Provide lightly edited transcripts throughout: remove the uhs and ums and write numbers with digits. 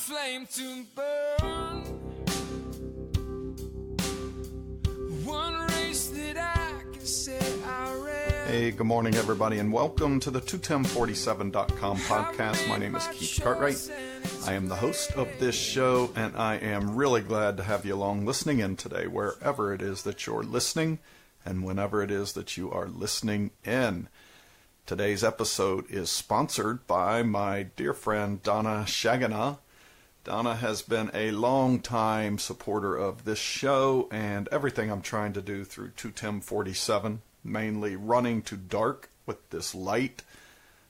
flame to burn. One race that I can say I ran. Hey, good morning, everybody, and welcome to the 21047.com podcast. My name is Keith Cartwright. I am the host of this show, and I am really glad to have you along listening in today, wherever it is that you're listening and whenever it is that you are listening in. Today's episode is sponsored by my dear friend Donna Shagana. Donna has been a long-time supporter of this show and everything I'm trying to do through 21047, mainly running to dark with this light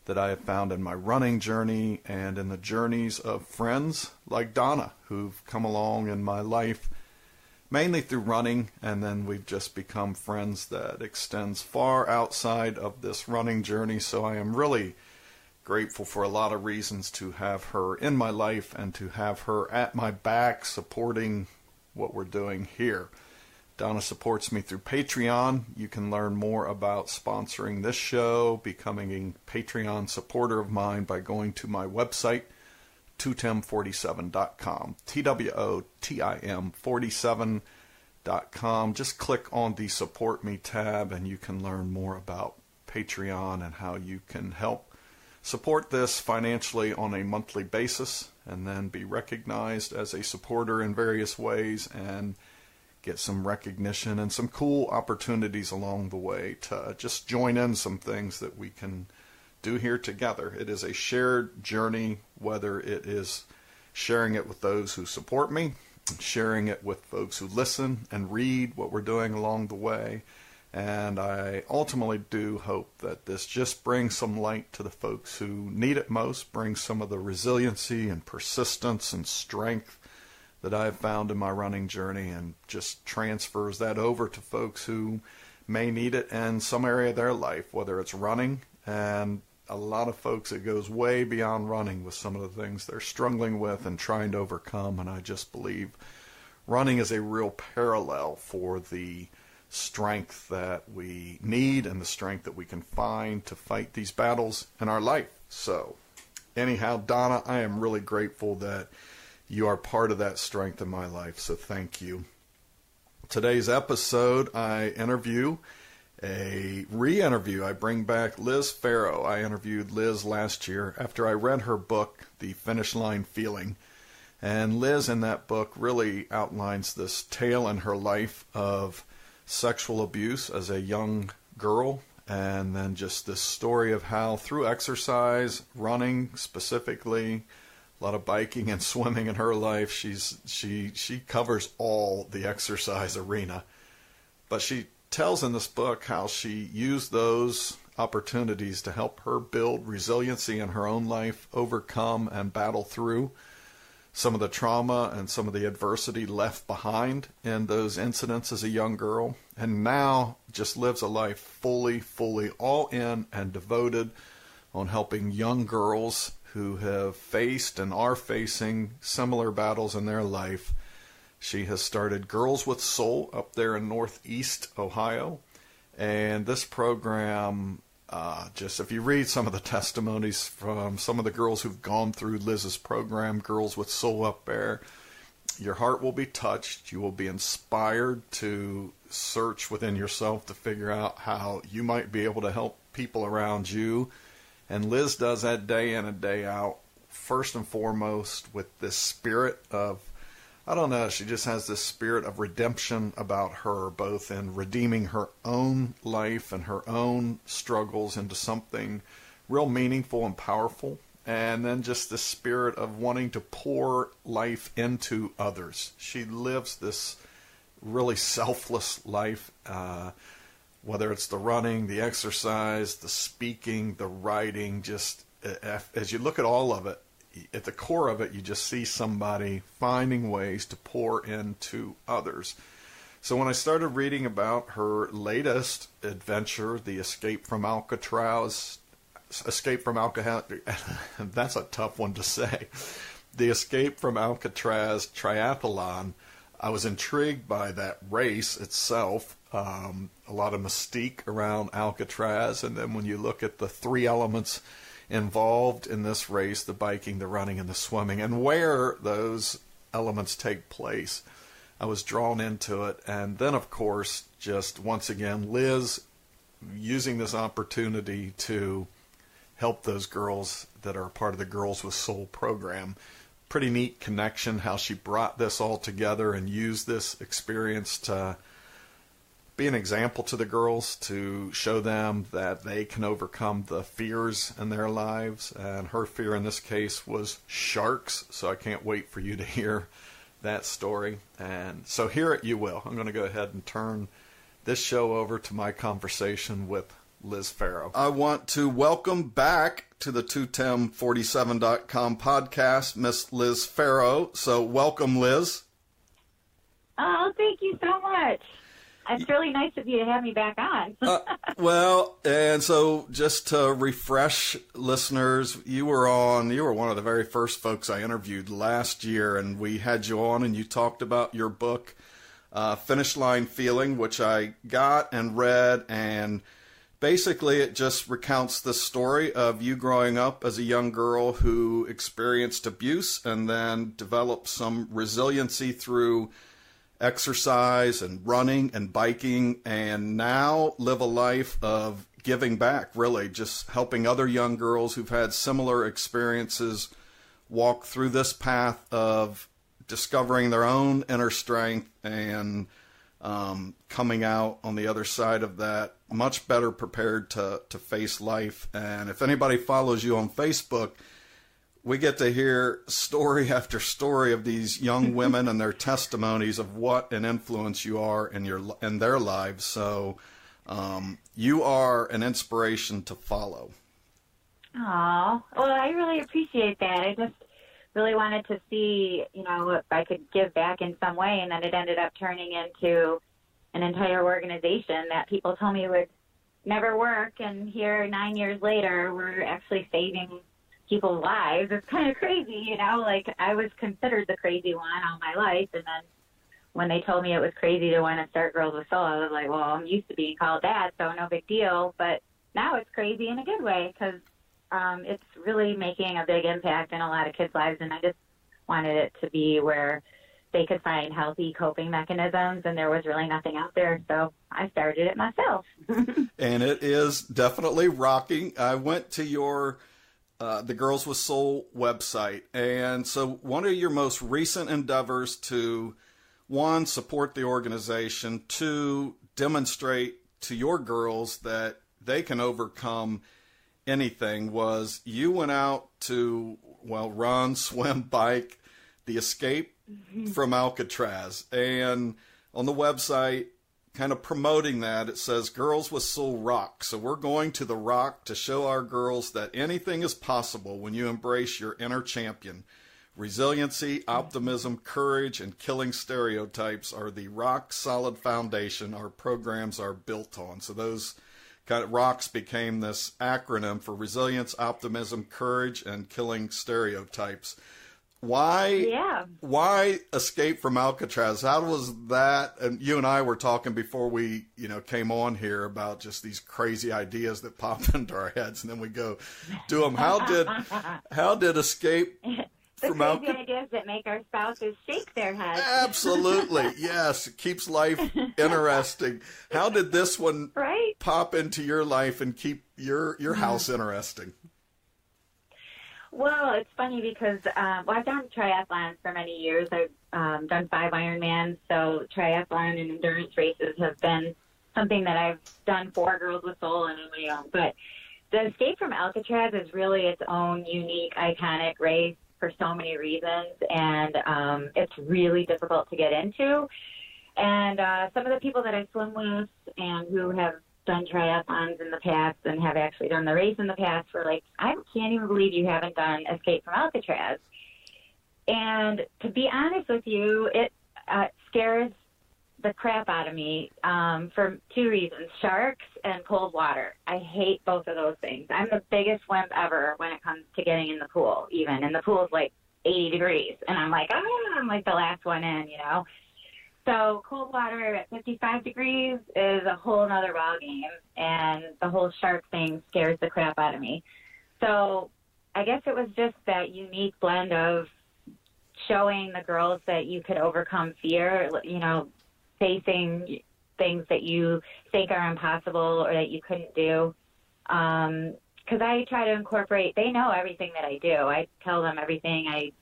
that I have found in my running journey and in the journeys of friends like Donna who've come along in my life mainly through running, and then we've just become friends that extends far outside of this running journey. So I am really grateful for a lot of reasons to have her in my life and to have her at my back supporting what we're doing here. Donna supports me through Patreon. You can learn more about sponsoring this show, becoming a Patreon supporter of mine by going to my website, 21047.com, TWOTIM47.com. Just click on the Support Me tab and you can learn more about Patreon and how you can help support this financially on a monthly basis and then be recognized as a supporter in various ways and get some recognition and some cool opportunities along the way to just join in some things that we can do here together. It is a shared journey, whether it is sharing it with those who support me, sharing it with folks who listen and read what we're doing along the way. And I ultimately do hope that this just brings some light to the folks who need it most, brings some of the resiliency and persistence and strength that I've found in my running journey, and just transfers that over to folks who may need it in some area of their life, whether it's running, and a lot of folks, it goes way beyond running with some of the things they're struggling with and trying to overcome. And I just believe running is a real parallel for the strength that we need and the strength that we can find to fight these battles in our life. So anyhow, Donna, I am really grateful that you are part of that strength in my life. So thank you. Today's episode, I re-interview. I bring back Liz Ferro. I interviewed Liz last year after I read her book, The Finish Line Feeling. And Liz in that book really outlines this tale in her life of sexual abuse as a young girl, and then just this story of how through exercise, running specifically, a lot of biking and swimming in her life, she covers all the exercise arena. But she tells in this book how she used those opportunities to help her build resiliency in her own life, overcome and battle through some of the trauma and some of the adversity left behind in those incidents as a young girl, and now just lives a life fully all in and devoted on helping young girls who have faced and are facing similar battles in their life. She has started Girls with Soul up there in Northeast Ohio. And this program, just if you read some of the testimonies from some of the girls who've gone through Liz's program, Girls with Soul up there, your heart will be touched. You will be inspired to search within yourself to figure out how you might be able to help people around you. And Liz does that day in and day out, first and foremost with this spirit of, I don't know, she just has this spirit of redemption about her, both in redeeming her own life and her own struggles into something real meaningful and powerful, and then just the spirit of wanting to pour life into others. She lives this really selfless life, whether it's the running, the exercise, the speaking, the writing, just as you look at all of it, at the core of it, you just see somebody finding ways to pour into others. So when I started reading about her latest adventure, the Escape From Alcatraz, that's a tough one to say, the Escape From Alcatraz Triathalon, I was intrigued by that race itself. A lot of mystique around Alcatraz, and then when you look at the three elements involved in this race, the biking, the running, and the swimming, and where those elements take place. I was drawn into it. And then, of course, just once again, Liz using this opportunity to help those girls that are part of the Girls with Soul program. Pretty neat connection, how she brought this all together and used this experience to be an example to the girls, to show them that they can overcome the fears in their lives. And her fear in this case was sharks, so I can't wait for you to hear that story. And so here at You Will, I'm going to go ahead and turn this show over to my conversation with Liz Ferro. I want to welcome back to the 21047.com podcast, Miss Liz Ferro. So welcome, Liz. Oh, thank you so much. It's really nice of you to have me back on. Well, and so just to refresh listeners, you were one of the very first folks I interviewed last year, and we had you on and you talked about your book, Finish Line Feeling, which I got and read, and basically it just recounts the story of you growing up as a young girl who experienced abuse and then developed some resiliency through exercise and running and biking, and now live a life of giving back, really just helping other young girls who've had similar experiences walk through this path of discovering their own inner strength and coming out on the other side of that much better prepared to face life. And if anybody follows you on Facebook, we get to hear story after story of these young women and their testimonies of what an influence you are in their lives. So you are an inspiration to follow. Oh, well, I really appreciate that. I just really wanted to see, if I could give back in some way, and then it ended up turning into an entire organization that people told me would never work, and here 9 years later, we're actually saving people's lives. It's kind of crazy, like I was considered the crazy one all my life, and then when they told me it was crazy to want to start Girls with Soul, I was like, well, I'm used to being called that, so no big deal. But now it's crazy in a good way, because it's really making a big impact in a lot of kids' lives, and I just wanted it to be where they could find healthy coping mechanisms, and there was really nothing out there, so I started it myself. And it is definitely rocking. I went to your the Girls with Soul website, and so one of your most recent endeavors to, one, support the organization, two, demonstrate to your girls that they can overcome anything, was you went out to, run, swim, bike, the Escape from Alcatraz. And on the website, kind of promoting that, it says Girls with Soul Rock. So we're going to the Rock to show our girls that anything is possible when you embrace your inner champion. Resiliency, optimism, courage, and killing stereotypes are the rock solid foundation our programs are built on. So those kind of rocks became this acronym for resilience, optimism, courage, and killing stereotypes. Why Escape from Alcatraz? How was that? And you and I were talking before we, came on here about just these crazy ideas that pop into our heads, and then we go do them. How did Escape from Alcatraz? The crazy ideas that make our spouses shake their heads. Absolutely, yes. It keeps life interesting. How did this one pop into your life and keep your house interesting? Well, it's funny because I've done triathlons for many years. I've done 5 Ironmans, so triathlon and endurance races have been something that I've done for Girls with Soul and on my own. But the Escape from Alcatraz is really its own unique, iconic race for so many reasons, and it's really difficult to get into. And some of the people that I swim with and who have done triathlons in the past and have actually done the race in the past were like, I can't even believe you haven't done Escape from Alcatraz. And to be honest with you, it scares the crap out of me for 2 reasons: sharks and cold water. I hate both of those things. I'm the biggest wimp ever when it comes to getting in the pool, even. And the pool's like 80 degrees. And I'm like, I'm like the last one in, So cold water at 55 degrees is a whole nother ballgame, and the whole shark thing scares the crap out of me. So I guess it was just that unique blend of showing the girls that you could overcome fear, facing things that you think are impossible or that you couldn't do. Because I try to incorporate, they know everything that I do. I tell them everything. I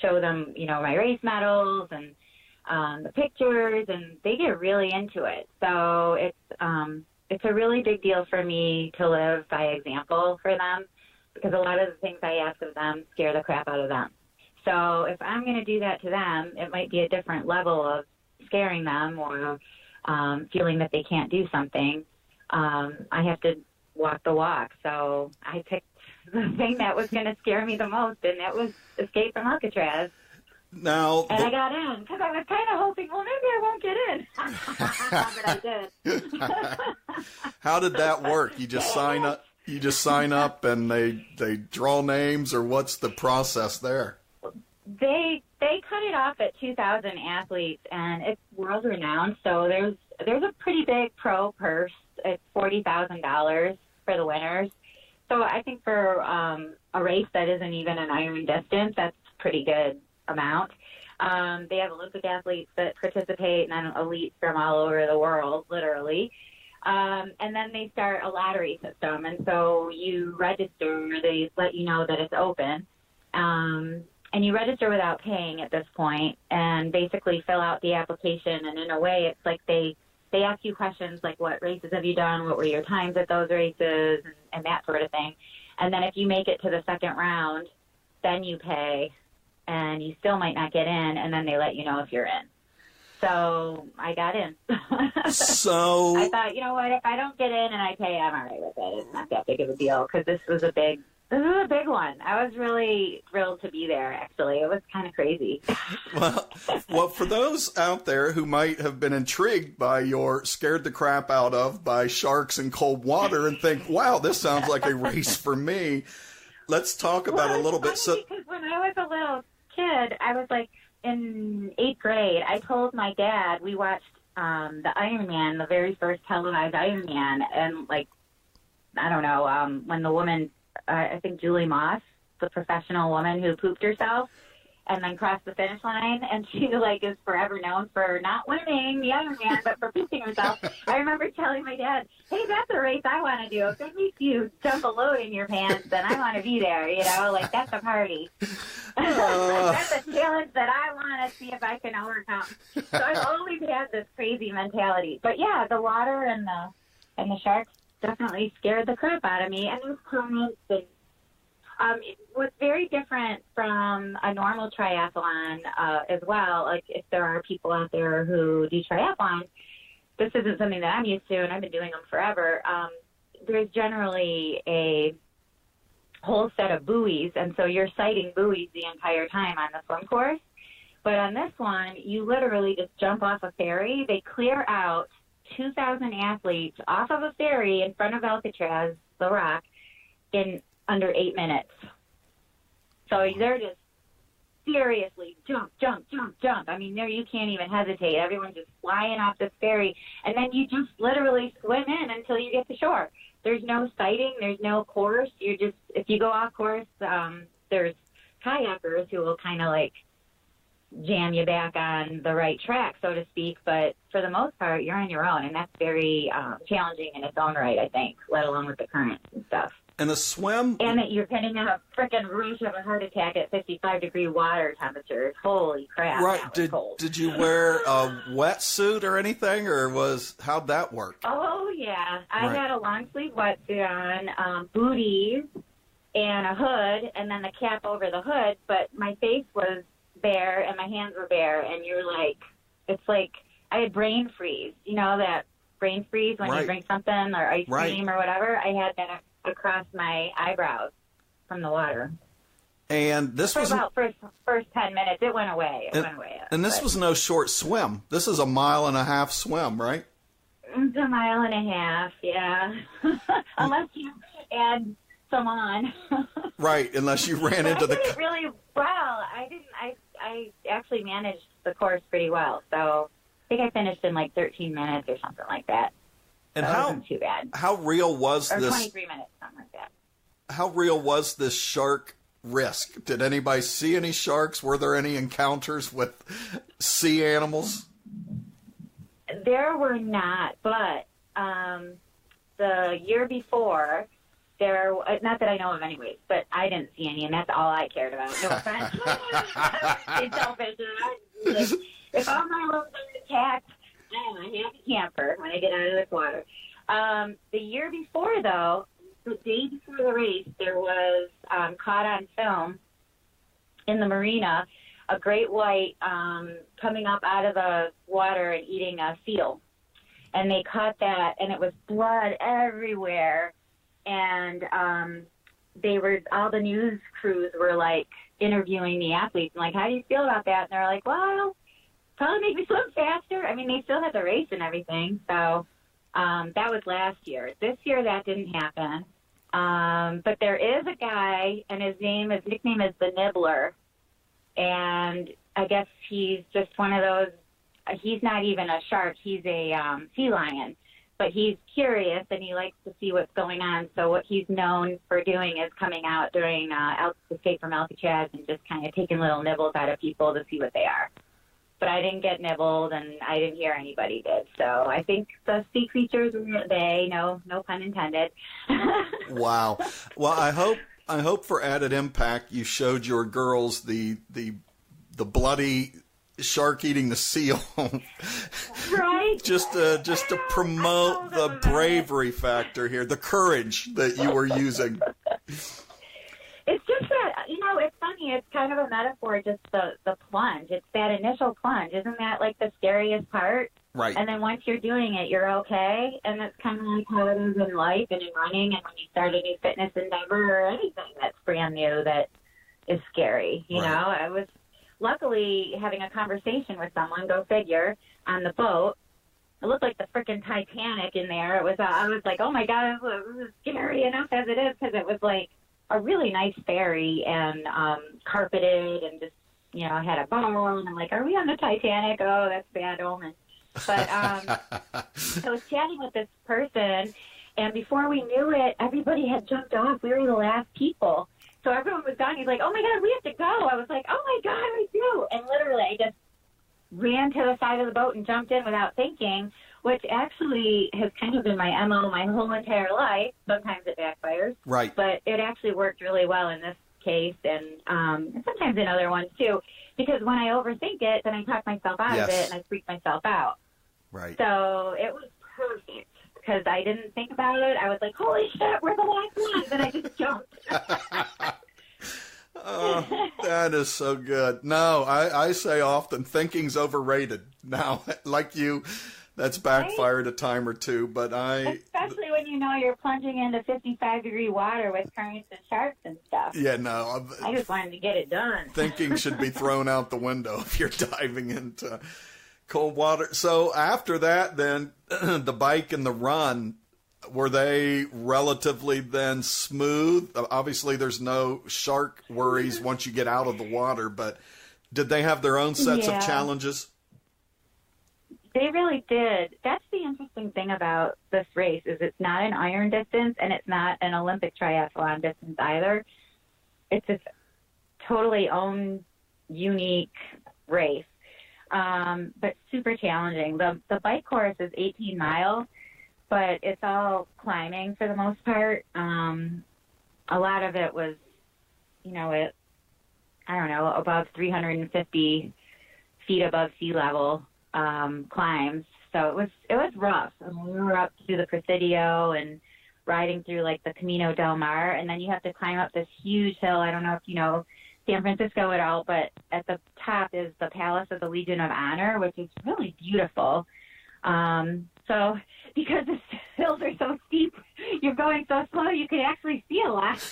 show them, my race medals and the pictures, and they get really into it. So it's a really big deal for me to live by example for them, because a lot of the things I ask of them scare the crap out of them. So if I'm going to do that to them, it might be a different level of scaring them or feeling that they can't do something. I have to walk the walk. So I picked the thing that was going to scare me the most, and that was Escape From Alcatraz. Now, and I got in because I was kind of hoping, well, maybe I won't get in. But I did. How did that work? You just sign up. You just sign up, and they draw names, or what's the process there? They cut it off at 2,000 athletes, and it's world renowned. So there's a pretty big pro purse. It's $40,000 for the winners. So I think for a race that isn't even an Iron distance, that's a pretty good amount. They have Olympic athletes that participate, and then elites from all over the world, literally. And then they start a lottery system, and so you register. They let you know that it's open, and you register without paying at this point, and basically fill out the application. And in a way, it's like they ask you questions like, what races have you done? What were your times at those races? And that sort of thing. And then if you make it to the second round, then you pay, and you still might not get in, and then they let you know if you're in. So I got in. So I thought, you know what, if I don't get in and I pay, I'm all right with it. It's not that big of a deal, because this was a big one. I was really thrilled to be there, actually. It was kind of crazy. Well, for those out there who might have been intrigued by your scared the crap out of by sharks in cold water and think, wow, this sounds like a race for me, let's talk about a little bit. So, because when I was a little kid, I was like in 8th grade, I told my dad, we watched the Ironman, the very first televised Ironman, and I don't know, when the woman, I think Julie Moss, the professional woman who pooped herself and then crossed the finish line, and she is forever known for not winning the Ironman, but for pooping herself. I remember telling my dad, hey, that's a race I want to do. If it makes you dump a load in your pants, then I want to be there, that's a party. That's a challenge that I want to see if I can overcome. So I've always had this crazy mentality. But yeah, the water and the sharks definitely scared the crap out of me. And those currents, and what's very different from a normal triathlon as well, like if there are people out there who do triathlons, this isn't something that I'm used to, and I've been doing them forever. There's generally a whole set of buoys, and so you're sighting buoys the entire time on the swim course. But on this one, you literally just jump off a ferry. They clear out 2,000 athletes off of a ferry in front of Alcatraz, the rock, in under 8 minutes. So they're just seriously jump, jump, jump, jump. I mean, there you can't even hesitate. Everyone's just flying off this ferry, and then you just literally swim in until you get to shore. There's no sighting. There's no course. You're just, if you go off course, there's kayakers who will kind of jam you back on the right track, so to speak. But for the most part, you're on your own, and that's very challenging in its own right, I think, let alone with the currents and stuff. And the swim... And that you're getting a frickin' rush of a heart attack at 55-degree water temperatures. Holy crap. Right. Did you wear a wetsuit or anything, or how'd that work? Oh, yeah. I had a long-sleeve wetsuit on, booties, and a hood, and then the cap over the hood, but my face was bare and my hands were bare, and it's like I had brain freeze. You know that brain freeze when you drink something or ice cream or whatever? I had that across my eyebrows from the water. And this was about first 10 minutes. It went away. And this was no short swim. This is a 1.5 mile swim, right? It's 1.5 miles, yeah. Unless you add some on. Right, unless you ran into I did it really well. I actually managed the course pretty well. So I think I finished in 13 minutes or something like that. And so it wasn't too bad. How real was or this? 23 minutes, something like that. how real was this shark risk? Did anybody see any sharks? Were there any encounters with sea animals? There were not, but the year before, not that I know of anyways, but I didn't see any, and that's all I cared about. No offense. It's selfish. If all my wolves are attacked, I'm a happy camper when I get out of this water. The year before, though, the day before the race, there was caught on film in the marina a great white coming up out of the water and eating a seal. And they caught that, and it was blood everywhere. And all the news crews were, like, interviewing the athletes. And, like, how do you feel about that? And they're like, well, probably make me swim faster. I mean, they still had the race and everything. So that was last year. This year, that didn't happen. But there is a guy, and his nickname is the Nibbler. And I guess he's just one of those, he's not even a shark, he's a sea lion. But he's curious, and he likes to see what's going on. So what he's known for doing is coming out during Escape From Alcatraz and just kind of taking little nibbles out of people to see what they are. But I didn't get nibbled, and I didn't hear anybody did. So I think the sea creatures were no pun intended. Wow. Well, I hope for added impact you showed your girls the bloody shark eating the seal. Right. just to promote the bravery factor here, the courage that you were using. It's just that, it's funny. It's kind of a metaphor, just the plunge. It's that initial plunge. Isn't that, like, the scariest part? Right. And then once you're doing it, you're okay. And that's kind of like how it is in life and in running and when you start a new fitness endeavor or anything that's brand new that is scary. You know, I was luckily having a conversation with someone, go figure, on the boat. It looked like the frickin' Titanic in there. It was, I was like, oh my God, it was scary enough as it is because it was like a really nice ferry and carpeted and just, I had a bar and I'm like, are we on the Titanic? Oh, that's bad omen. But I was chatting with this person, and before we knew it, everybody had jumped off. We were the last people. So everyone was gone. He's like, oh my God, we have to go. I was like, oh my God, we do. And literally I just ran to the side of the boat and jumped in without thinking, which actually has kind of been my MO my whole entire life. Sometimes it backfires. Right. But it actually worked really well in this case and sometimes in other ones too. Because when I overthink it, then I talk myself out of it and I freak myself out. Right. So it was perfect because I didn't think about it. I was like, holy shit, we're the last ones. And I just jumped. Oh, that is so good. No, I say often thinking's overrated. Now, like you, that's backfired a time or two, but especially when you're plunging into 55-degree water with currents and sharks and stuff. Yeah, no. I just wanted to get it done. Thinking should be thrown out the window if you're diving into cold water. So after that, then, the bike and the run, were they relatively then smooth? Obviously, there's no shark worries once you get out of the water, but did they have their own sets of challenges? They really did. That's the interesting thing about this race is it's not an iron distance and it's not an Olympic triathlon distance either. It's its totally own unique race, but super challenging. The bike course is 18 miles, but it's all climbing for the most part. A lot of it was, above 350 feet above sea level. Climbs. So it was rough. I mean, we were up to the Presidio and riding through like the Camino del Mar, and then you have to climb up this huge hill. I don't know if you know San Francisco at all, but at the top is the Palace of the Legion of Honor, which is really beautiful. So because the hills are so steep, you're going so slow, you can actually see a lot.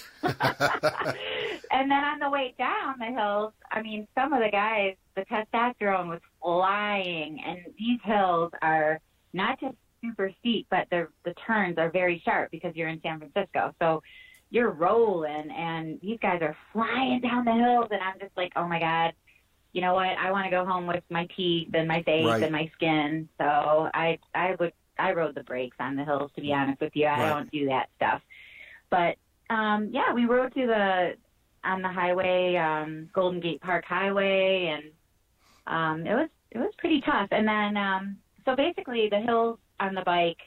And then on the way down the hills, I mean, some of the guys, the testosterone was flying. And these hills are not just super steep, but the turns are very sharp because you're in San Francisco. So you're rolling, and these guys are flying down the hills, and I'm just like, oh, my God. You know what? I want to go home with my teeth and my face and my skin. So I rode the brakes on the hills, to be honest with you. I don't do that stuff. But Yeah, we rode on the highway, Golden Gate Park Highway, and it was pretty tough. And then, so basically the hills on the bike,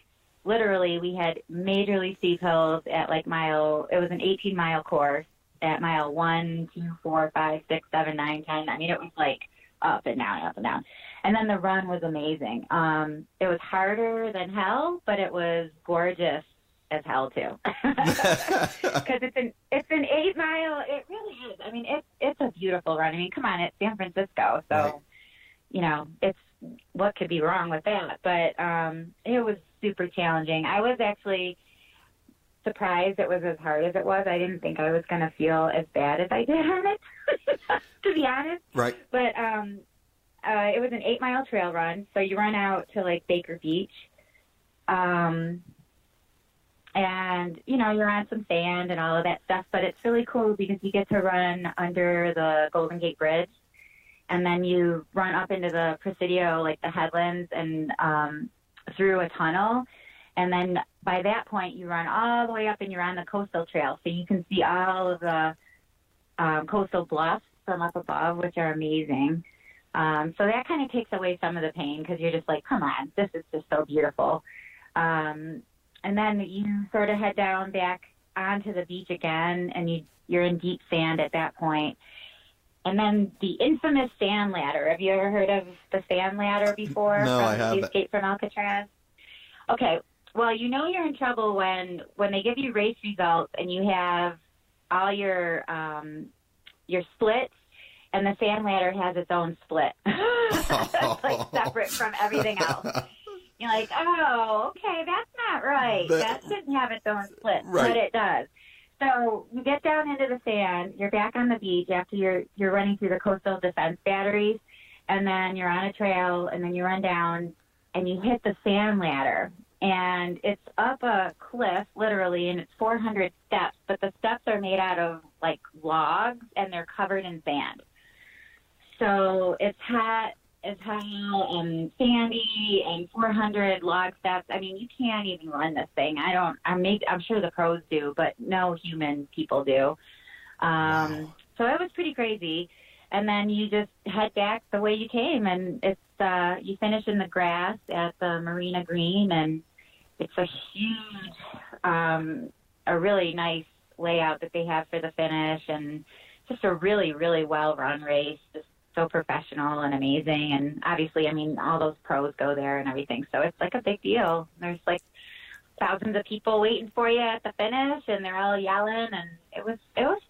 literally we had majorly steep hills at like it was an 18-mile course at mile 1, 2, 4, 5, 6, 7, 9, 10. I mean, it was like up and down, up and down. And then the run was amazing. It was harder than hell, but it was gorgeous as hell too. Because it's an 8-mile. It really is. I mean, it's a beautiful run. I mean, come on, it's San Francisco, so right. You know, it's what could be wrong with that. But it was super challenging. I was actually surprised it was as hard as it was. I didn't think I was going to feel as bad as I did on it, to be honest. Right. But it was an 8-mile trail run, so you run out to like Baker Beach. And, you know, you're on some sand and all of that stuff, but it's really cool because you get to run under the Golden Gate Bridge, and then you run up into the Presidio, like the headlands, and through a tunnel. And then by that point, you run all the way up and you're on the coastal trail, so you can see all of the coastal bluffs from up above, which are amazing. So that kind of takes away some of the pain because you're just like, come on, this is just so beautiful. And then you sort of head down back onto the beach again, and you're in deep sand at that point. And then the infamous sand ladder. Have you ever heard of the sand ladder before? No, I haven't. Escape from Alcatraz? Okay. Well, you know you're in trouble when they give you race results and you have all your splits, and the sand ladder has its own split. It's like separate from everything else. You're like, oh, okay, that's not right. That shouldn't have its own split, right. But it does. So you get down into the sand, you're back on the beach after you're running through the coastal defense batteries, and then you're on a trail, and then you run down, and you hit the sand ladder. And it's up a cliff, literally, and it's 400 steps, but the steps are made out of, like, logs, and they're covered in sand. So it's hot as hell and sandy and 400 log steps. I mean, you can't even run this thing. I'm sure the pros do, but no human people do. Wow. So it was pretty crazy. And then you just head back the way you came, and it's you finish in the grass at the Marina Green, and it's a huge, a really nice layout that they have for the finish, and just a really, really well-run race, just so professional and amazing. And obviously, I mean, all those pros go there and everything, so it's like a big deal. There's like thousands of people waiting for you at the finish, and they're all yelling, and it was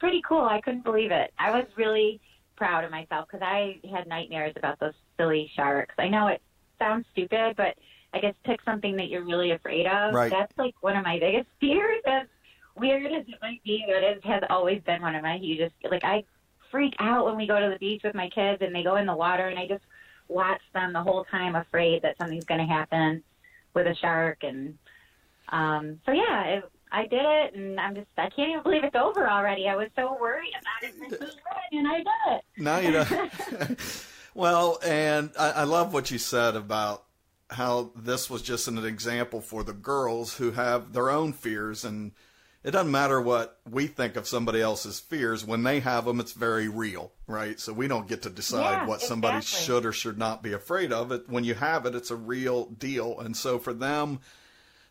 pretty cool. I couldn't believe it. I was really proud of myself because I had nightmares about those silly sharks. I know it sounds stupid, but I guess pick something that you're really afraid of. Right. That's like one of my biggest fears. As weird as it might be, that has always been one of my hugest. Like, I freak out when we go to the beach with my kids and they go in the water, and I just watch them the whole time, afraid that something's going to happen with a shark. And so yeah, I did it, and I can't even believe it's over already. I was so worried about it, and I did it. Now you know. Well, and I love what you said about how this was just an example for the girls who have their own fears, and it doesn't matter what we think of somebody else's fears. When they have them, it's very real, right? So we don't get to decide what somebody should or should not be afraid of. It when you have it, it's a real deal. And so for them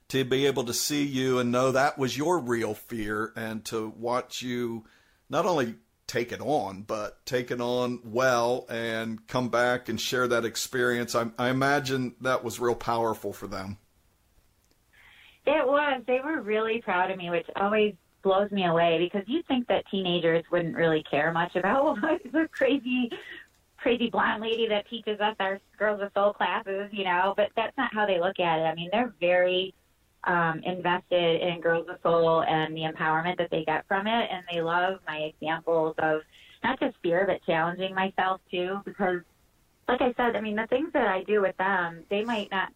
to be able to see you and know that was your real fear, and to watch you not only take it on, but take it on well and come back and share that experience, I imagine that was real powerful for them. It was. They were really proud of me, which always blows me away, because you think that teenagers wouldn't really care much about the crazy blonde lady that teaches us our Girls with Soul classes, you know, but that's not how they look at it. I mean, they're very invested in Girls with Soul and the empowerment that they get from it, and they love my examples of not just fear, but challenging myself too, because, like I said, I mean, the things that I do with them, they might not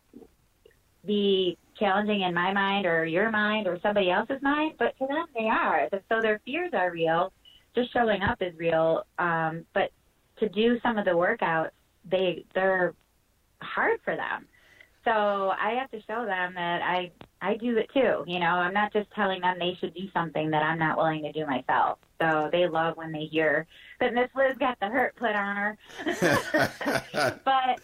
be challenging in my mind or your mind or somebody else's mind, but to them they are. So their fears are real. Just showing up is real. But to do some of the workouts, they're hard for them. So I have to show them that I do it too. You know, I'm not just telling them they should do something that I'm not willing to do myself. So they love when they hear that Miss Liz got the hurt put on her. But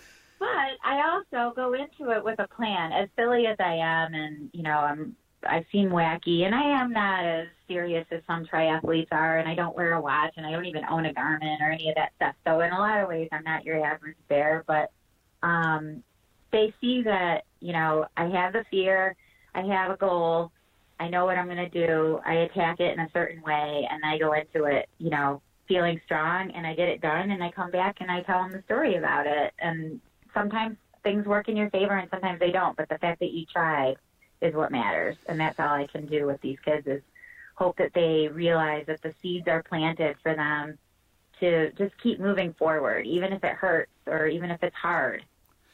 I also go into it with a plan, as silly as I am, and, you know, I seem wacky, and I am not as serious as some triathletes are, and I don't wear a watch, and I don't even own a Garmin or any of that stuff. So in a lot of ways, I'm not your average bear, but they see that, you know, I have the fear, I have a goal, I know what I'm going to do, I attack it in a certain way, and I go into it, you know, feeling strong, and I get it done, and I come back and I tell them the story about it. And sometimes things work in your favor and sometimes they don't, but the fact that you tried is what matters. And that's all I can do with these kids, is hope that they realize that the seeds are planted for them to just keep moving forward, even if it hurts or even if it's hard.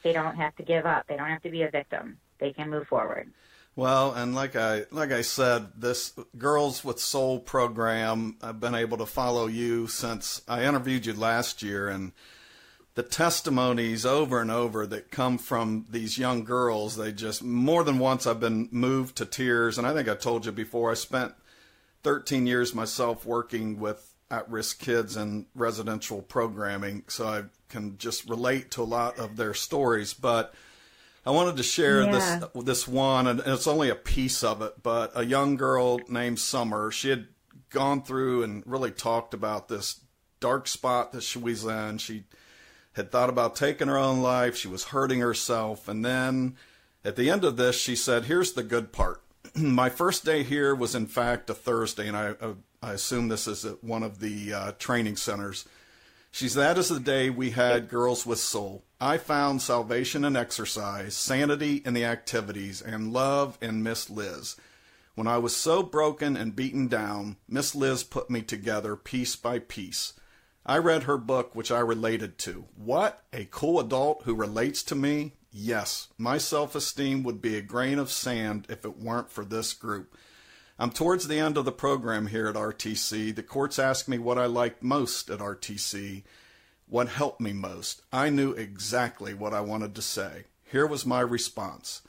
They don't have to give up. They don't have to be a victim. They can move forward. Well, and like I said, this Girls with Soul program, I've been able to follow you since I interviewed you last year, and the testimonies over and over that come from these young girls, they just, more than once I've been moved to tears. And I think I told you before, I spent 13 years myself working with at-risk kids in residential programming, so I can just relate to a lot of their stories. But I wanted to share this one, and it's only a piece of it, but a young girl named Summer, she had gone through and really talked about this dark spot that she was in. She had thought about taking her own life. She was hurting herself. And then at the end of this, she said, here's the good part. My first day here was, in fact, a Thursday, and I assume this is at one of the training centers. She said, that is the day we had Girls with Soul. I found salvation in exercise, sanity in the activities, and love in Miss Liz. When I was so broken and beaten down, Miss Liz put me together piece by piece. I read her book, which I related to. What? A cool adult who relates to me? Yes, my self-esteem would be a grain of sand if it weren't for this group. I'm towards the end of the program here at RTC. The courts asked me what I liked most at RTC, what helped me most. I knew exactly what I wanted to say. Here was my response.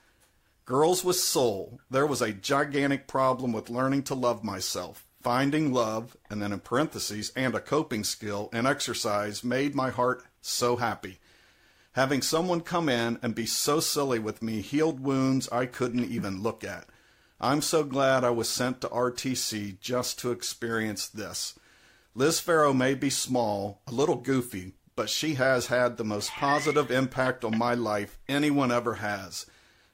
Girls with Soul, there was a gigantic problem with learning to love myself. Finding love, and then in parentheses, and a coping skill and exercise made my heart so happy. Having someone come in and be so silly with me healed wounds I couldn't even look at. I'm so glad I was sent to RTC just to experience this. Liz Ferro may be small, a little goofy, but she has had the most positive impact on my life anyone ever has.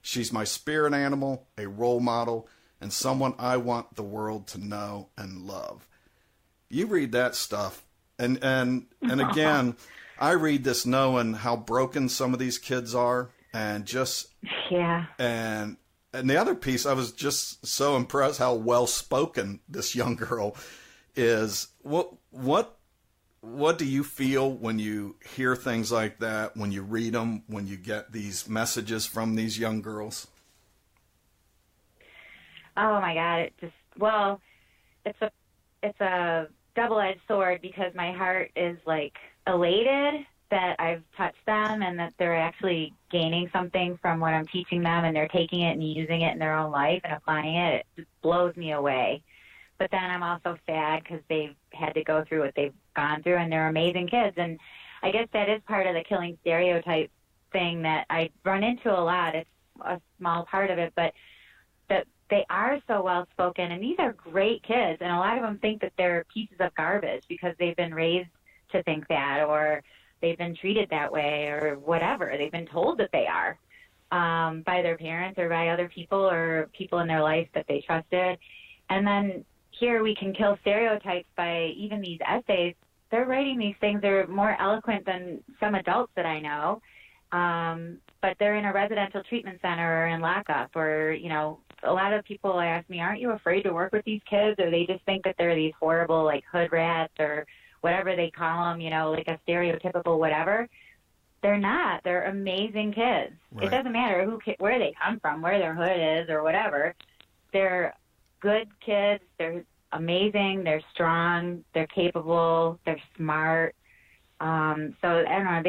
She's my spirit animal, a role model, and someone I want the world to know and love. You read that stuff, and again, I read this knowing how broken some of these kids are, and just and the other piece, I was just so impressed how well spoken this young girl is. What do you feel when you hear things like that? When you read them? When you get these messages from these young girls? Oh my God! It's a double-edged sword, because my heart is like elated that I've touched them and that they're actually gaining something from what I'm teaching them, and they're taking it and using it in their own life and applying it. It just blows me away. But then I'm also sad because they've had to go through what they've gone through, and they're amazing kids. And I guess that is part of the killing stereotype thing that I run into a lot. It's a small part of it, but that they are so well-spoken, and these are great kids, and a lot of them think that they're pieces of garbage because they've been raised to think that, or they've been treated that way, or whatever. They've been told that they are by their parents or by other people or people in their life that they trusted. And then here we can kill stereotypes by even these essays. They're writing these things. They're more eloquent than some adults that I know, but they're in a residential treatment center or in lockup, or, you know, a lot of people ask me, aren't you afraid to work with these kids? Or they just think that they're these horrible, like, hood rats or whatever they call them, you know, like a stereotypical whatever. They're not. They're amazing kids. Right. It doesn't matter where they come from, where their hood is or whatever. They're good kids. They're amazing. They're strong. They're capable. They're smart. So I don't know,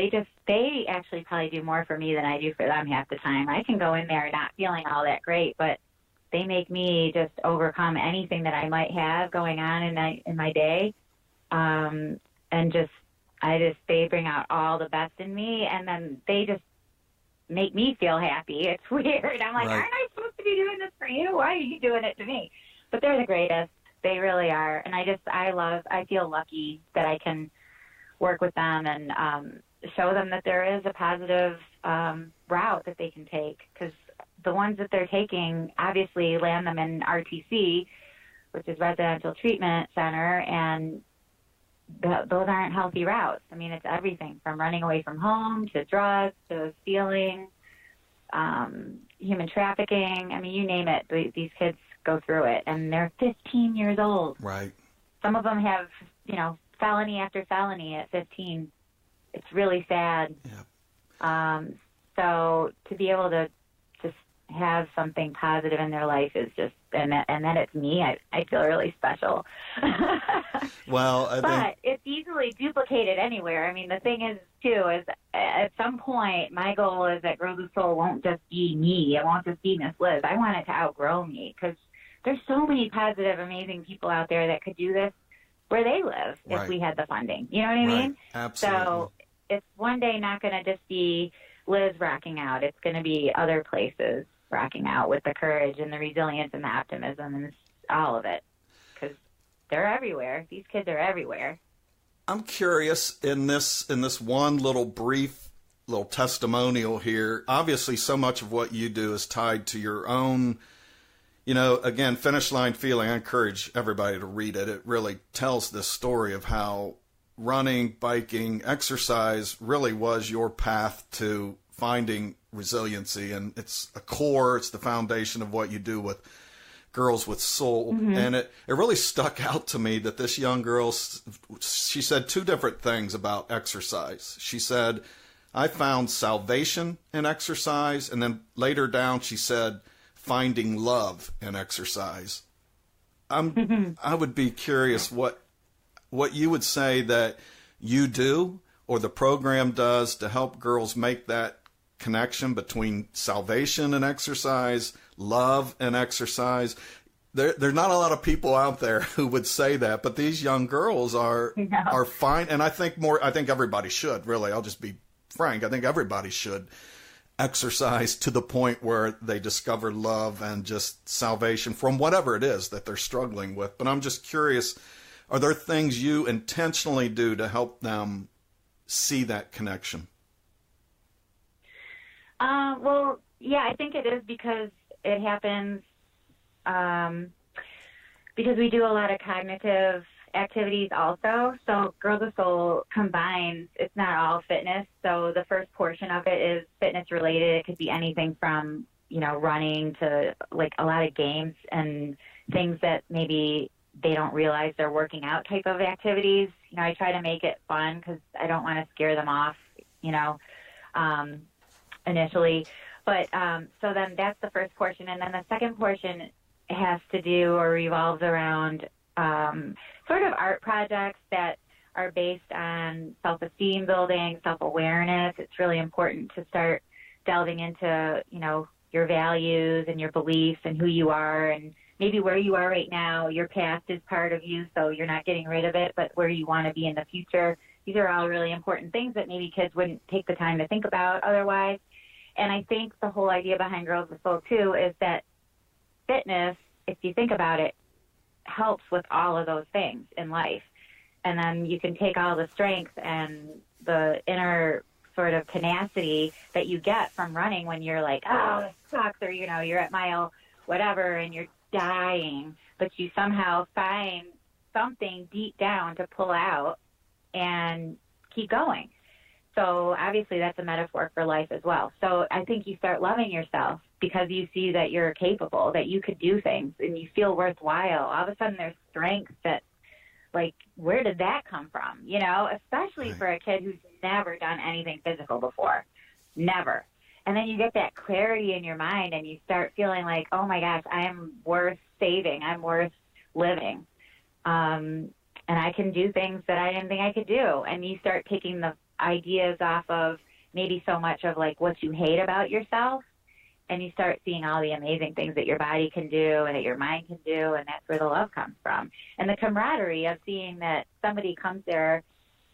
they actually probably do more for me than I do for them half the time. I can go in there not feeling all that great, but they make me just overcome anything that I might have going on in my day. And they bring out all the best in me, and then they just make me feel happy. It's weird. I'm like, Right. aren't I supposed to be doing this for you? Why are you doing it to me? But they're the greatest. They really are. And I feel lucky that I can work with them and show them that there is a positive route that they can take, because the ones that they're taking obviously land them in RTC, which is Residential Treatment Center, and those aren't healthy routes. I mean, it's everything from running away from home to drugs to stealing, human trafficking. I mean, you name it. These kids go through it, and they're 15 years old. Right. Some of them have, felony after felony at 15. It's really sad. Yeah. So to be able to just have something positive in their life is just, and then it's me. I feel really special. Well, but it's easily duplicated anywhere. I mean, the thing is, too, is at some point, my goal is that Girls with Soul won't just be me. It won't just be Miss Liz. I want it to outgrow me, because there's so many positive, amazing people out there that could do this where they live if Right. we had the funding. You know what I mean? Absolutely. So it's one day not going to just be Liz rocking out. It's going to be other places rocking out with the courage and the resilience and the optimism and all of it, because they're everywhere. These kids are everywhere. I'm curious, in this one little brief little testimonial here, obviously so much of what you do is tied to your own, again, Finish Line Feeling. I encourage everybody to read it. It really tells this story of how running, biking, exercise really was your path to finding resiliency, and it's a core, it's the foundation of what you do with Girls with Soul. Mm-hmm. And it really stuck out to me that this young girl, she said two different things about exercise. She said, I found salvation in exercise, and then later down she said, finding love in exercise. I would be curious what you would say that you do or the program does to help girls make that connection between salvation and exercise, love and exercise. There's not a lot of people out there who would say that, but these young girls are fine. And I think everybody should, really. I'll just be frank. I think everybody should exercise to the point where they discover love and just salvation from whatever it is that they're struggling with. But I'm just curious, are there things you intentionally do to help them see that connection? Well, yeah, I think it is because it happens because we do a lot of cognitive activities also. So Girls with Soul combines, it's not all fitness. So the first portion of it is fitness related. It could be anything from, running to like a lot of games and things that maybe they don't realize they're working out type of activities. I try to make it fun because I don't want to scare them off, initially. But so then that's the first portion. And then the second portion has to do or revolves around sort of art projects that are based on self-esteem building, self-awareness. It's really important to start delving into, your values and your beliefs and who you are and maybe where you are right now. Your past is part of you, so you're not getting rid of it, but where you want to be in the future. These are all really important things that maybe kids wouldn't take the time to think about otherwise. And I think the whole idea behind Girls with Soul, too, is that fitness, if you think about it, helps with all of those things in life. And then you can take all the strength and the inner sort of tenacity that you get from running when you're like, oh, this sucks, or, you're at mile whatever and you're dying, but you somehow find something deep down to pull out and keep going. So obviously that's a metaphor for life as well. So I think you start loving yourself because you see that you're capable, that you could do things, and you feel worthwhile. All of a sudden there's strength that, like, where did that come from? Especially for a kid who's never done anything physical before. Never. And then you get that clarity in your mind and you start feeling like, oh my gosh, I am worth saving. I'm worth living. and I can do things that I didn't think I could do. And you start taking the ideas off of maybe so much of like what you hate about yourself, and you start seeing all the amazing things that your body can do and that your mind can do, and that's where the love comes from. And the camaraderie of seeing that somebody comes there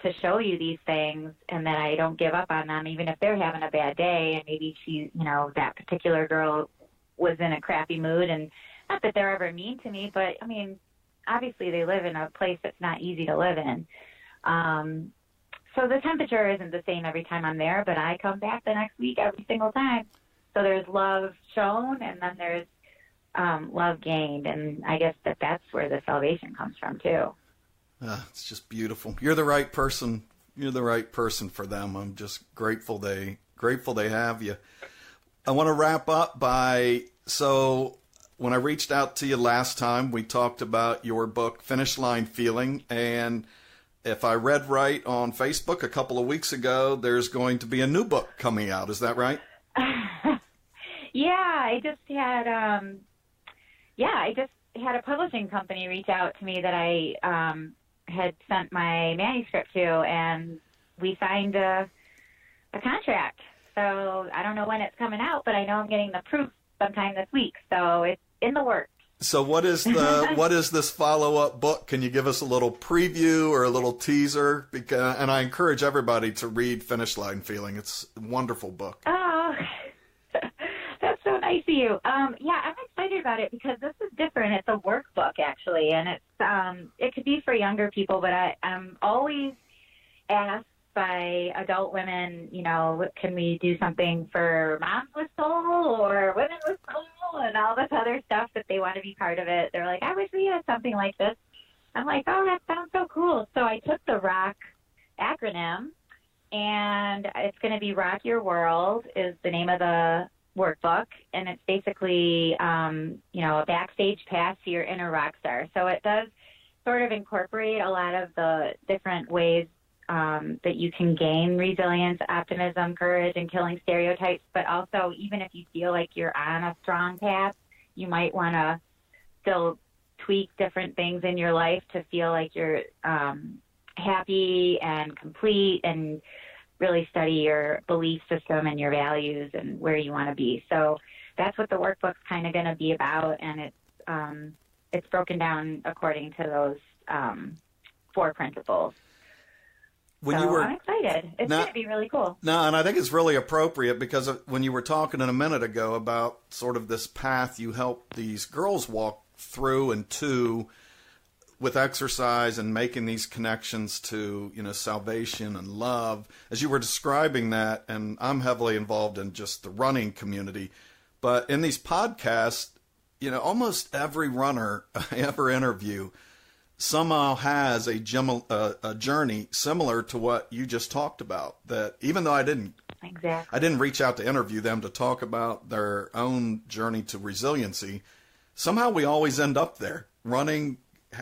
to show you these things, and that I don't give up on them, even if they're having a bad day, and maybe she, you know, that particular girl was in a crappy mood, and not that they're ever mean to me, but I mean, obviously they live in a place that's not easy to live in. So the temperature isn't the same every time I'm there, but I come back the next week every single time. So there's love shown, and then there's love gained, and I guess that's where the salvation comes from too. It's just beautiful. You're the right person. You're the right person for them. I'm just grateful they have you. I want to wrap up so when I reached out to you last time, we talked about your book, Finish Line Feeling, and if I read right on Facebook a couple of weeks ago, there's going to be a new book coming out. Is that right? Yeah, I just had a publishing company reach out to me that I had sent my manuscript to, and we signed a contract. So I don't know when it's coming out, but I know I'm getting the proof sometime this week. So it's in the works. So what is this follow-up book? Can you give us a little preview or a little teaser? And I encourage everybody to read Finish Line Feeling. It's a wonderful book. Oh, that's so nice of you. Yeah, I'm excited about it because this is different. It's a workbook, actually, and it could be for younger people, but I'm always asked by adult women, you know, can we do something for moms with soul or women with soul and all this other stuff that they want to be part of it. They're like, I wish we had something like this. I'm like, oh, that sounds so cool. So I took the ROCK acronym, and it's going to be Rock Your World is the name of the workbook, and it's basically, a backstage pass to your inner rock star. So it does sort of incorporate a lot of the different ways that you can gain resilience, optimism, courage, and killing stereotypes. But also, even if you feel like you're on a strong path, you might want to still tweak different things in your life to feel like you're happy and complete, and really study your belief system and your values and where you want to be. So that's what the workbook's kind of going to be about, and it's broken down according to those 4 principles. I'm excited. It's going to be really cool. No, and I think it's really appropriate because when you were talking a minute ago about sort of this path you help these girls walk through and to with exercise and making these connections to, salvation and love, as you were describing that, and I'm heavily involved in just the running community, but in these podcasts, almost every runner I ever interview somehow has a journey similar to what you just talked about. That even though I didn't reach out to interview them to talk about their own journey to resiliency, somehow we always end up there. Running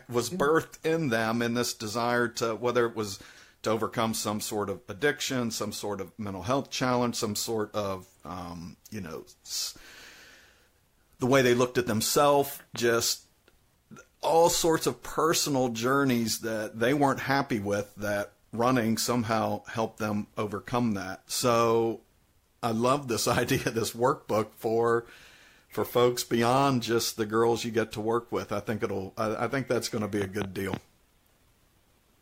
was birthed in them in this desire to, whether it was to overcome some sort of addiction, some sort of mental health challenge, some sort of, the way they looked at themselves, just all sorts of personal journeys that they weren't happy with, that running somehow helped them overcome that. So I love this idea, this workbook for folks beyond just the girls you get to work with. I think that's going to be a good deal.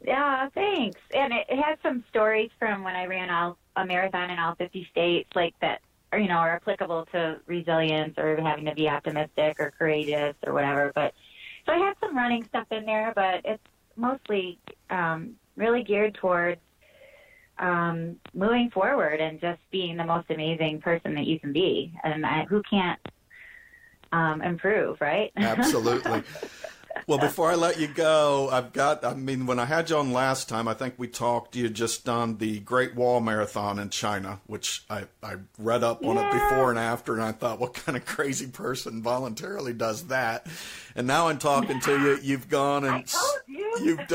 Yeah, thanks. And it has some stories from when I ran a marathon in all 50 states, like that, are applicable to resilience or having to be optimistic or courageous or whatever. But so I have some running stuff in there, but it's mostly really geared towards moving forward and just being the most amazing person that you can be. And who can't improve, right? Absolutely. Well, before I let you go, when I had you on last time, I think we talked, you had just done the Great Wall Marathon in China, which I read up on it before and after, and I thought, what kind of crazy person voluntarily does that? And now I'm talking to you, you've gone and you've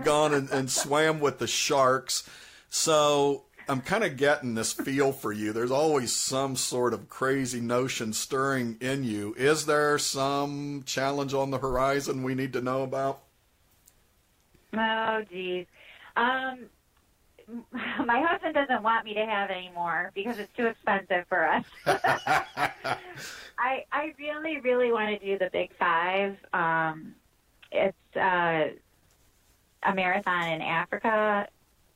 gone and swam with the sharks. So I'm kind of getting this feel for you. There's always some sort of crazy notion stirring in you. Is there some challenge on the horizon we need to know about? Oh, geez. Um, my husband doesn't want me to have any more because it's too expensive for us. I really, really want to do the Big Five. It's a marathon in Africa,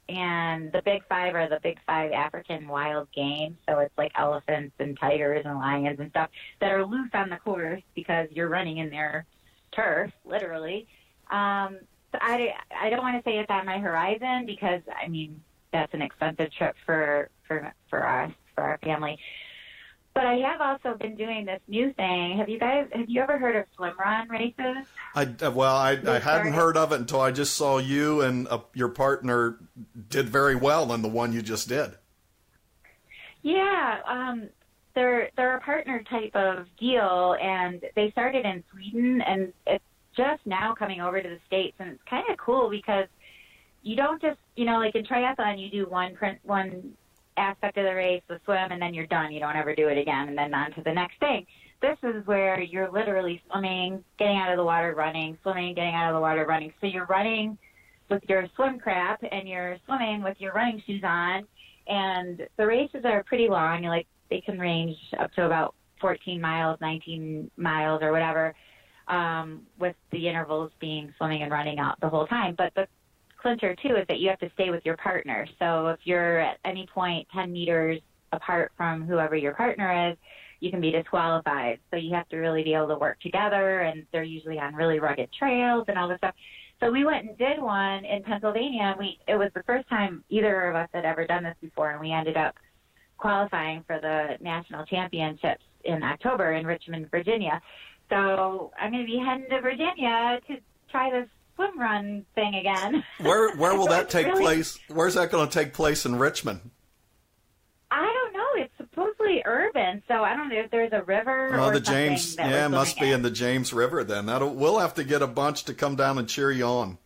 and the Big Five are the Big Five African wild game. So it's like elephants and tigers and lions and stuff that are loose on the course because you're running in their turf, literally. So I don't want to say it's on my horizon because, I mean, that's an expensive trip for us, for our family. But I have also been doing this new thing. Have you ever heard of swim run races? I hadn't heard of it until I just saw you and your partner did very well in the one you just did. Yeah, they're a partner type of deal, and they started in Sweden, and it's just now coming over to the States, and it's kind of cool because you don't just, like in triathlon, you do one aspect of the race, the swim, and then you're done. You don't ever do it again, and then on to the next thing. This is where you're literally swimming, getting out of the water, running, swimming, getting out of the water, running. So you're running with your swim crap, and you're swimming with your running shoes on, and the races are pretty long. They can range up to about 14 miles, 19 miles, or whatever, with the intervals being swimming and running out the whole time. But the clincher, too, is that you have to stay with your partner. So if you're at any point 10 meters apart from whoever your partner is, you can be disqualified. So you have to really be able to work together, and they're usually on really rugged trails and all this stuff. So we went and did one in Pennsylvania. It was the first time either of us had ever done this before, and we ended up qualifying for the national championships in October in Richmond, Virginia. So I'm going to be heading to Virginia to try this swim run thing again. Where will that take place? Where's that going to take place in Richmond? I don't know. It's supposedly urban, so I don't know if there's a river or the something. James, it must be in the James River then. We'll have to get a bunch to come down and cheer you on.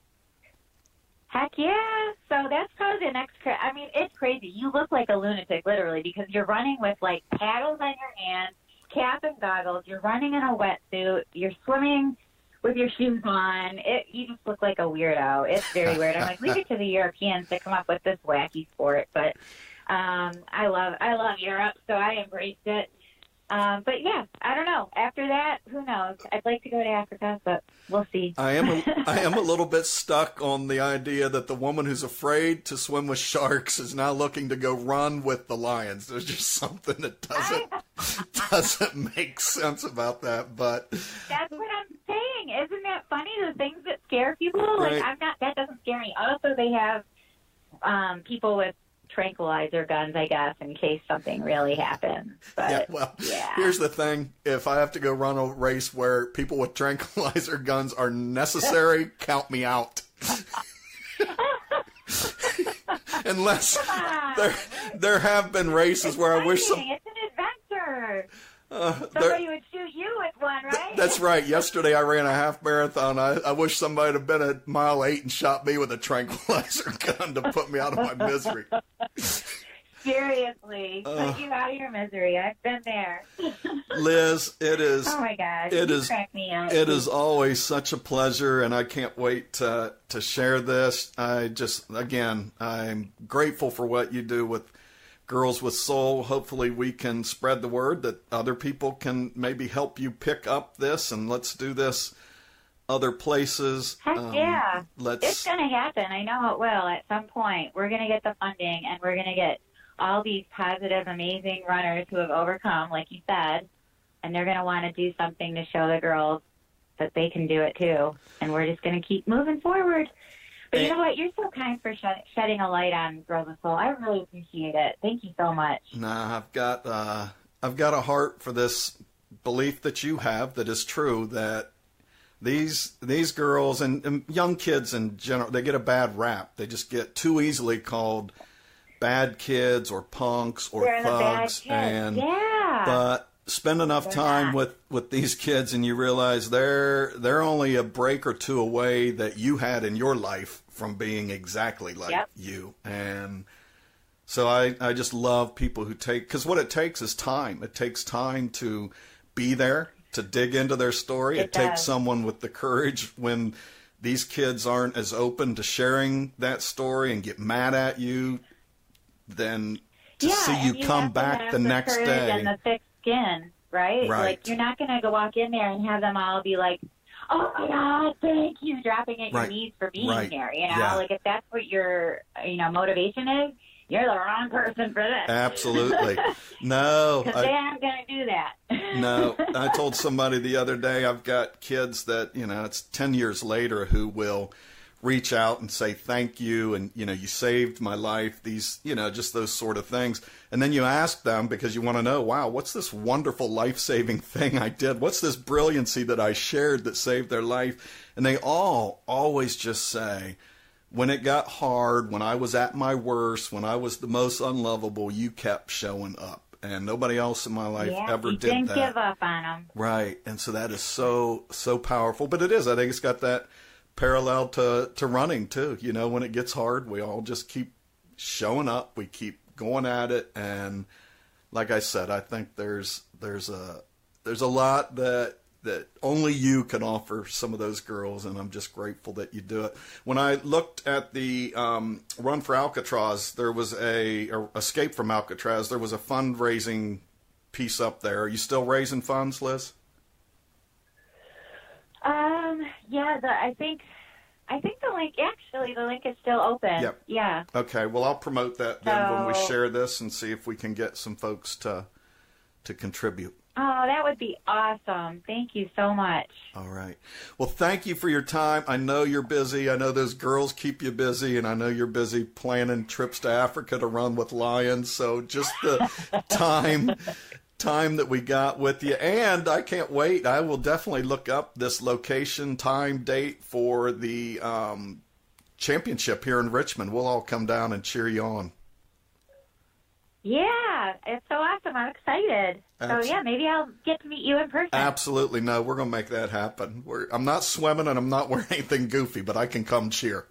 Heck yeah. So that's probably the next, I mean, it's crazy. You look like a lunatic, literally, because you're running with, paddles on your hands, cap and goggles. You're running in a wetsuit. You're swimming with your shoes on. You just look like a weirdo. It's very weird. I'm like, leave it to the Europeans to come up with this wacky sport. But I love Europe, so I embraced it. But yeah, I don't know. After that, who knows? I'd like to go to Africa, but we'll see. I am a little bit stuck on the idea that the woman who's afraid to swim with sharks is now looking to go run with the lions. There's just something that doesn't make sense about that. But that's what I'm saying. Isn't that funny? The things that scare people. Right. That doesn't scare me. Also, they have people with tranquilizer guns, I guess, in case something really happens. But, Here's the thing. If I have to go run a race where people with tranquilizer guns are necessary, count me out. Unless there have been races where I wish It's an adventure. Somebody would shoot you with one, right? That's right. Yesterday I ran a half marathon. I wish somebody had been at mile 8 and shot me with a tranquilizer gun to put me out of my misery. Seriously, put you out of your misery. I've been there. Liz, it is. Oh my gosh, crack me up. It is always such a pleasure, and I can't wait to share this. I'm grateful for what you do with Girls with Soul. Hopefully we can spread the word that other people can maybe help you pick up this, and let's do this other places. Heck yeah. It's going to happen. I know it will at some point. We're going to get the funding, and we're going to get all these positive, amazing runners who have overcome, like you said, and they're going to want to do something to show the girls that they can do it too. And we're just going to keep moving forward. But you know what? You're so kind for shedding a light on Girls with Soul. I really appreciate it. Thank you so much. Nah, I've got a heart for this belief that you have that is true, that these girls and young kids in general, they get a bad rap. They just get too easily called bad kids or punks or thugs. But spend enough time with these kids and you realize they're only a break or two away that you had in your life from being exactly like you. And so I just love people who because what it takes is time. It takes time to be there, to dig into their story. It takes someone with the courage when these kids aren't as open to sharing that story and get mad at you than to see you come back the next day. And the thick skin, right? Like, you're not going to walk in there and have them all be like, oh my God, thank you, dropping at your knees for being here. You know, like if that's what your, motivation is, you're the wrong person for this. Absolutely. No. Because they aren't going to do that. No. I told somebody the other day, I've got kids that, it's 10 years later who will reach out and say thank you and, you saved my life, these, just those sort of things. And then you ask them because you want to know, wow, what's this wonderful life-saving thing I did? What's this brilliancy that I shared that saved their life? And they all always just say, when it got hard, when I was at my worst, when I was the most unlovable, you kept showing up. And nobody else in my life ever did that. You didn't give up on them. Right. And so that is so, so powerful. But it is. I think it's got that parallel to running, too. When it gets hard, we all just keep showing up. We keep going at it. And like I said, I think there's a lot that only you can offer some of those girls, and I'm just grateful that you do it. When I looked at the Run for Alcatraz, there was or Escape from Alcatraz, there was a fundraising piece up there. Are you still raising funds, Liz? Yeah, I think the link is still open. Yep. Yeah. Okay, well, I'll promote that then when we share this and see if we can get some folks to contribute. Oh, that would be awesome. Thank you so much. All right. Well, thank you for your time. I know you're busy. I know those girls keep you busy, and I know you're busy planning trips to Africa to run with lions. So just the time that we got with you. And I can't wait. I will definitely look up this location, time, date for the championship here in Richmond. We'll all come down and cheer you on. Yeah, it's so awesome. I'm excited. So, yeah, maybe I'll get to meet you in person. Absolutely. No, we're going to make that happen. I'm not swimming and I'm not wearing anything goofy, but I can come cheer.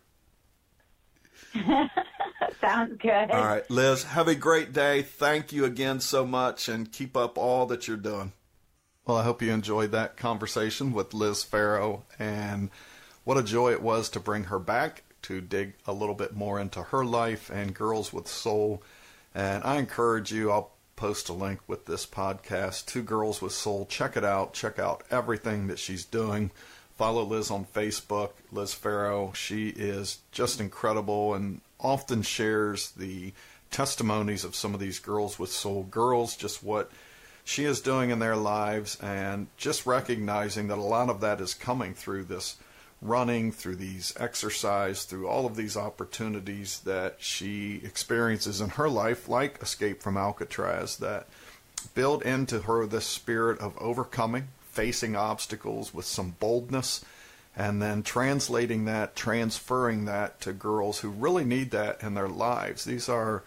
Sounds good. All right, Liz, have a great day. Thank you again so much, and keep up all that you're doing. Well, I hope you enjoyed that conversation with Liz Ferro, and what a joy it was to bring her back to dig a little bit more into her life and Girls with Soul. And I encourage you, I'll post a link with this podcast to Girls with Soul. Check it out. Check out everything that she's doing. Follow Liz on Facebook, Liz Ferro. She is just incredible and often shares the testimonies of some of these Girls with Soul girls, just what she is doing in their lives, and just recognizing that a lot of that is coming through this running, through these exercise, through all of these opportunities that she experiences in her life, like Escape from Alcatraz, that build into her this spirit of overcoming, facing obstacles with some boldness, and then translating that, transferring that to girls who really need that in their lives. These are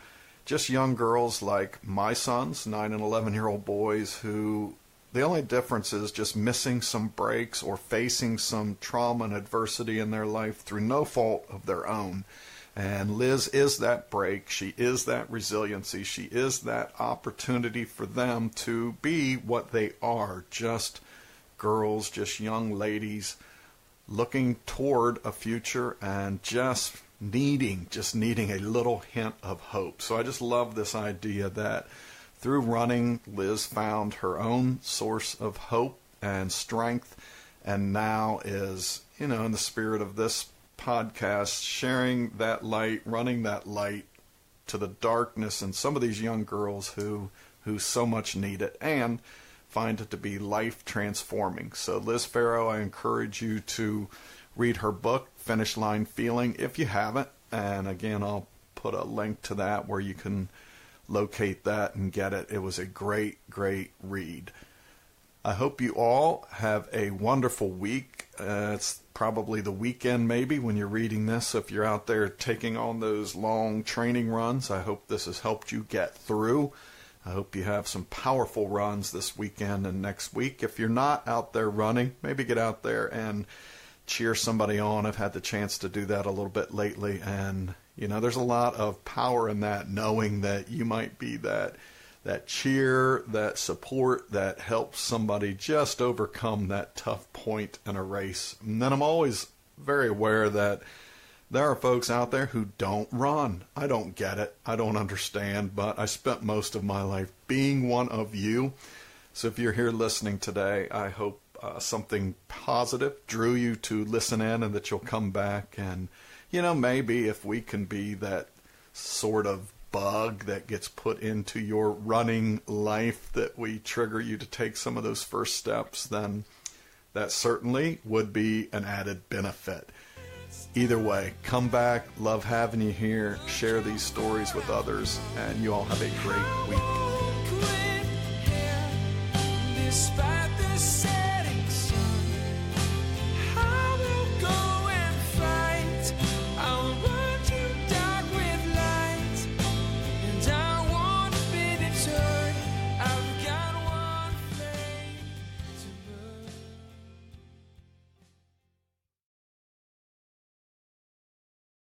just young girls like my sons, 9 and 11-year-old boys, who the only difference is just missing some breaks or facing some trauma and adversity in their life through no fault of their own. And Liz is that break. She is that resiliency. She is that opportunity for them to be what they are, just girls, just young ladies looking toward a future and just needing a little hint of hope. So I just love this idea that through running, Liz found her own source of hope and strength, and now is, in the spirit of this podcast, sharing that light, running that light to the darkness in some of these young girls who so much need it and find it to be life transforming. So Liz Ferro, I encourage you to read her book, Finish Line Feeling, if you haven't. And again, I'll put a link to that where you can locate that and get it. It was a great, great read. I hope you all have a wonderful week. It's probably the weekend maybe when you're reading this. If you're out there taking on those long training runs, I hope this has helped you get through. I hope you have some powerful runs this weekend and next week. If you're not out there running, maybe get out there and cheer somebody on. I've had the chance to do that a little bit lately, and there's a lot of power in that, knowing that you might be that cheer, that support that helps somebody just overcome that tough point in a race. And then I'm always very aware that there are folks out there who don't run. I don't get it. I don't understand, but I spent most of my life being one of you. So if you're here listening today, I hope something positive drew you to listen in and that you'll come back. And, maybe if we can be that sort of bug that gets put into your running life, that we trigger you to take some of those first steps, then that certainly would be an added benefit. Either way, come back. Love having you here. Share these stories with others, and you all have a great week.